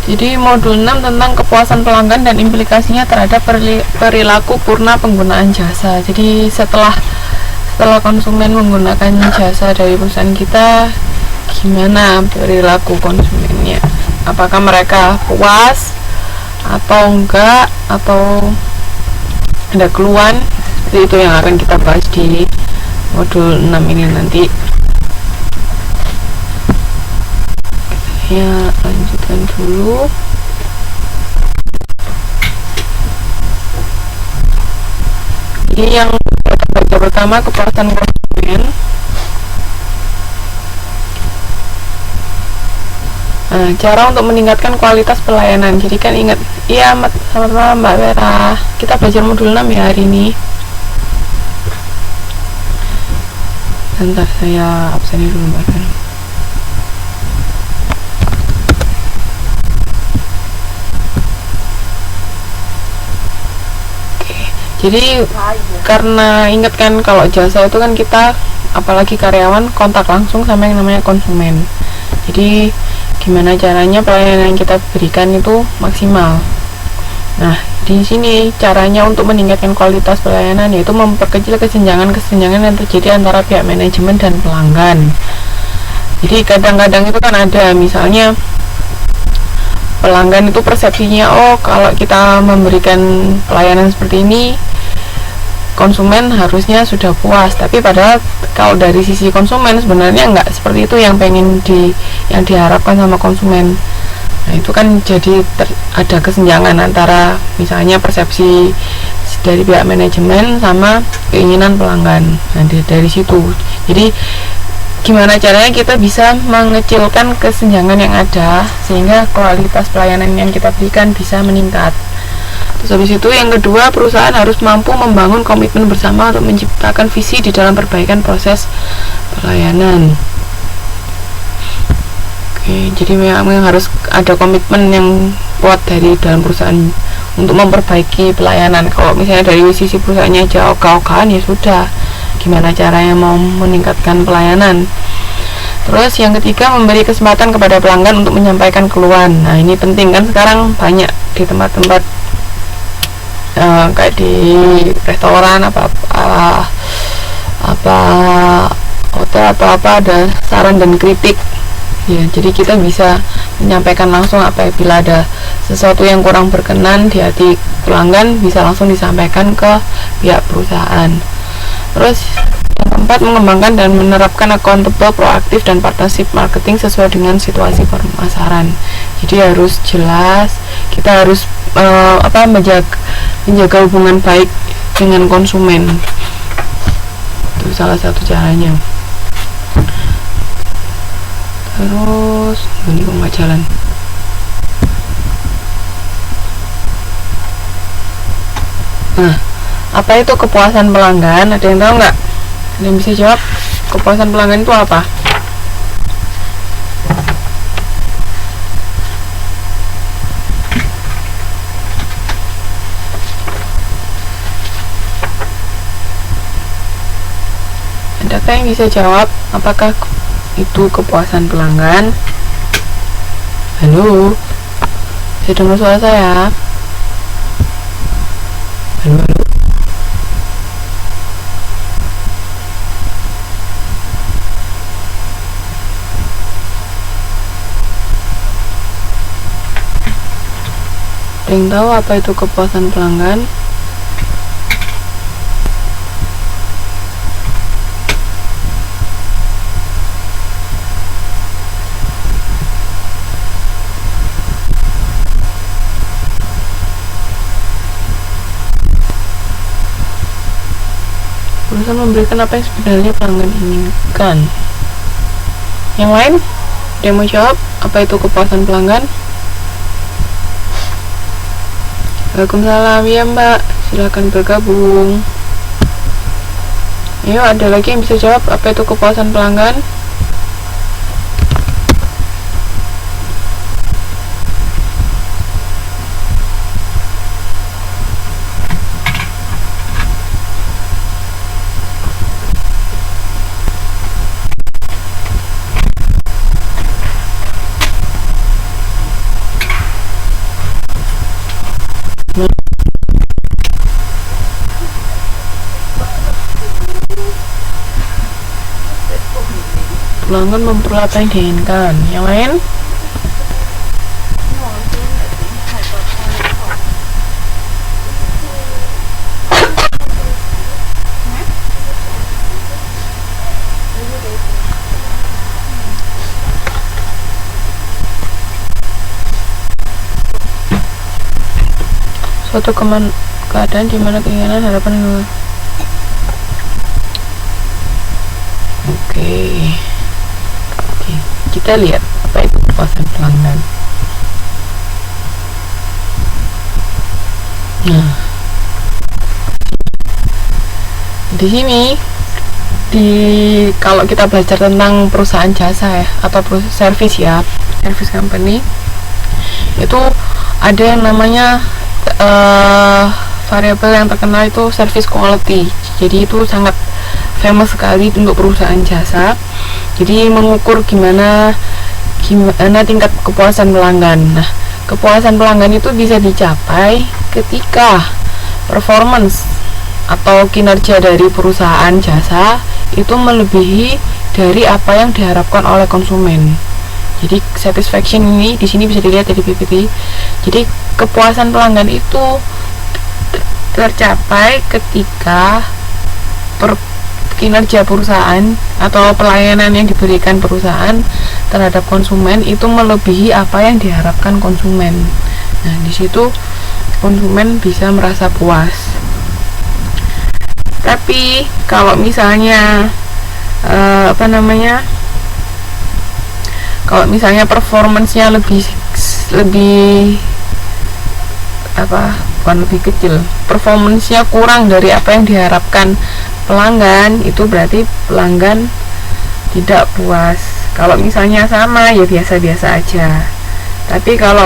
Jadi modul 6 tentang kepuasan pelanggan dan implikasinya terhadap perilaku purna penggunaan jasa. Jadi setelah konsumen menggunakan jasa dari perusahaan kita, gimana perilaku konsumennya? Apakah mereka puas atau enggak, atau ada keluhan? Seperti itu yang akan kita bahas di modul 6 ini nanti. Ya, lanjutkan dulu. Ini yang kita baca pertama, kepuasan konsumen. Nah, cara untuk meningkatkan kualitas pelayanan. Jadi kan ingat, iya sama Mbak Vera, kita belajar modul 6 ya hari ini. Bentar, saya absen dulu Mbak Vera. Jadi karena ingat kan, kalau jasa itu kan kita, apalagi karyawan, kontak langsung sama yang namanya konsumen. Jadi gimana caranya pelayanan yang kita berikan itu maksimal. Nah, di sini caranya untuk meningkatkan kualitas pelayanan yaitu memperkecil kesenjangan yang terjadi antara pihak manajemen dan pelanggan. Jadi kadang-kadang itu kan ada, misalnya pelanggan itu persepsinya, oh kalau kita memberikan pelayanan seperti ini konsumen harusnya sudah puas, tapi padahal kalau dari sisi konsumen sebenarnya nggak seperti itu yang yang diharapkan sama konsumen. Nah, itu kan jadi ada kesenjangan antara misalnya persepsi dari pihak manajemen sama keinginan pelanggan. Nah, dari situ jadi gimana caranya kita bisa mengecilkan kesenjangan yang ada sehingga kualitas pelayanan yang kita berikan bisa meningkat. Terus habis itu yang kedua, perusahaan harus mampu membangun komitmen bersama untuk menciptakan visi di dalam perbaikan proses pelayanan. Oke, jadi memang harus ada komitmen yang kuat dari dalam perusahaan untuk memperbaiki pelayanan. Kalau misalnya dari sisi perusahaannya aja ogah-ogahan, ya sudah, gimana caranya mau meningkatkan pelayanan. Terus yang ketiga, memberi kesempatan kepada pelanggan untuk menyampaikan keluhan. Nah, ini penting kan, sekarang banyak di tempat-tempat kayak di restoran apa hotel atau apa, ada saran dan kritik ya. Jadi kita bisa menyampaikan langsung apabila ada sesuatu yang kurang berkenan di hati pelanggan, bisa langsung disampaikan ke pihak perusahaan. Terus yang keempat, mengembangkan dan menerapkan accountable, proaktif, dan partnership marketing sesuai dengan situasi pemasaran. Jadi harus jelas, kita harus menjaga hubungan baik dengan konsumen. Itu salah satu caranya. Terus ini kok nggak jalan. Nah, apa itu kepuasan pelanggan? Ada yang tahu nggak? Ada yang bisa jawab? Kepuasan pelanggan itu apa? Adakah yang bisa jawab? Apakah itu kepuasan pelanggan? Halo, bisa dengar suara saya? Halo, halo. Ada yang tahu apa itu kepuasan pelanggan? Perusahaan memberikan apa yang sebenarnya pelanggan inginkan. Yang lain? Ada yang mau jawab? Apa itu kepuasan pelanggan? Waalaikumsalam, ya Mbak, silakan bergabung. Ayo, ada lagi yang bisa jawab apa itu kepuasan pelanggan? pelanggan memperoleh apa yang diinginkan. Yang lain? Suatu keadaan di mana keinginan harapan. Oke, kita lihat apa itu kepuasan pelanggan. Nah, di sini kalau kita belajar tentang perusahaan jasa ya, atau service company, itu ada yang namanya variabel yang terkenal itu service quality. Jadi itu sangat famous sekali untuk perusahaan jasa. Jadi mengukur gimana tingkat kepuasan pelanggan. Nah, kepuasan pelanggan itu bisa dicapai ketika performance atau kinerja dari perusahaan jasa itu melebihi dari apa yang diharapkan oleh konsumen. Jadi satisfaction ini di sini bisa dilihat dari PPT. Jadi kepuasan pelanggan itu tercapai ketika kinerja perusahaan atau pelayanan yang diberikan perusahaan terhadap konsumen itu melebihi apa yang diharapkan konsumen. Nah, di situ konsumen bisa merasa puas. Tapi kalau misalnya kalau misalnya performance-nya lebih bukan lebih kecil, performance-nya kurang dari apa yang diharapkan pelanggan, itu berarti pelanggan tidak puas. Kalau misalnya sama, ya biasa-biasa aja. Tapi kalau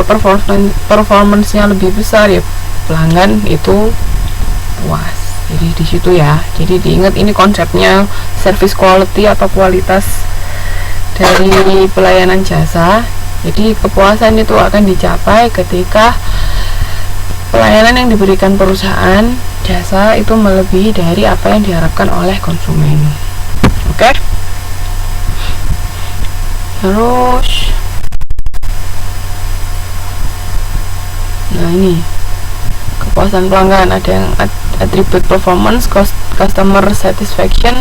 performance-nya lebih besar, ya pelanggan itu puas. Jadi di situ ya. Jadi diingat, ini konsepnya service quality atau kualitas dari pelayanan jasa. Jadi kepuasan itu akan dicapai ketika pelayanan yang diberikan perusahaan jasa itu melebihi dari apa yang diharapkan oleh konsumen. Oke? Terus, nah ini kepuasan pelanggan, ada yang atribut performance, customer satisfaction,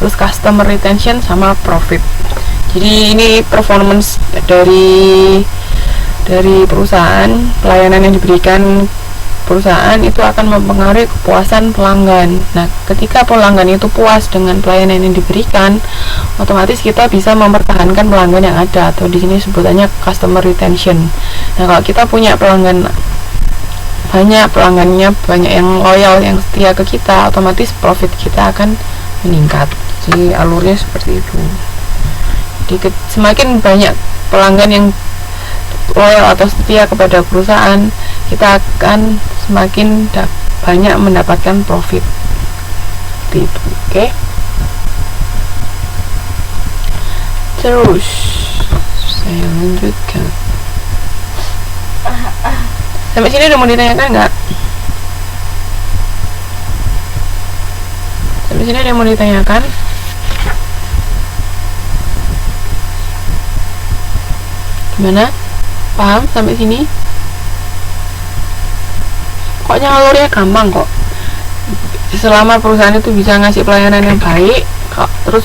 terus customer retention, sama profit. Jadi ini performance dari perusahaan, pelayanan yang diberikan perusahaan itu akan mempengaruhi kepuasan pelanggan. Nah, ketika pelanggan itu puas dengan pelayanan yang diberikan, otomatis kita bisa mempertahankan pelanggan yang ada, atau di sini sebutannya customer retention. Nah, kalau kita punya pelanggannya banyak yang loyal, yang setia ke kita, otomatis profit kita akan meningkat. Jadi alurnya seperti itu. Jadi semakin banyak pelanggan yang loyal atau setia kepada perusahaan, kita akan semakin banyak mendapatkan profit. Seperti itu. Oke. Terus saya lanjutkan. Sampai sini udah mau ditanyakan nggak? Sampai sini ada yang mau ditanyakan? Gimana? Paham sampai sini? Pokoknya alurnya gampang kok. Selama perusahaan itu bisa ngasih pelayanan yang baik, terus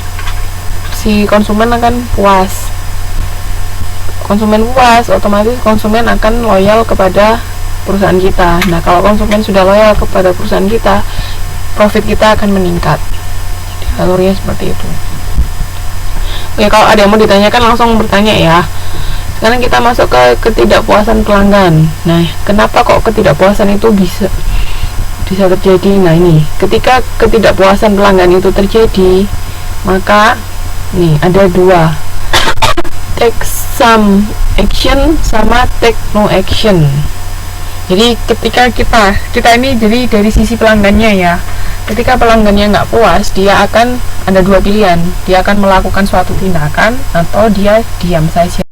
si konsumen akan puas. Konsumen puas, otomatis konsumen akan loyal kepada perusahaan kita. Nah, kalau konsumen sudah loyal kepada perusahaan kita, profit kita akan meningkat. Jadi alurnya seperti itu. Oke, kalau ada yang mau ditanyakan langsung bertanya ya. Sekarang kita masuk ke ketidakpuasan pelanggan. Nah, kenapa kok ketidakpuasan itu bisa terjadi? Nah, ini ketika ketidakpuasan pelanggan itu terjadi, maka nih ada dua, take some action sama take no action. Jadi ketika kita ini, jadi dari sisi pelanggannya ya, ketika pelanggannya nggak puas, dia akan ada dua pilihan. Dia akan melakukan suatu tindakan atau dia diam saja.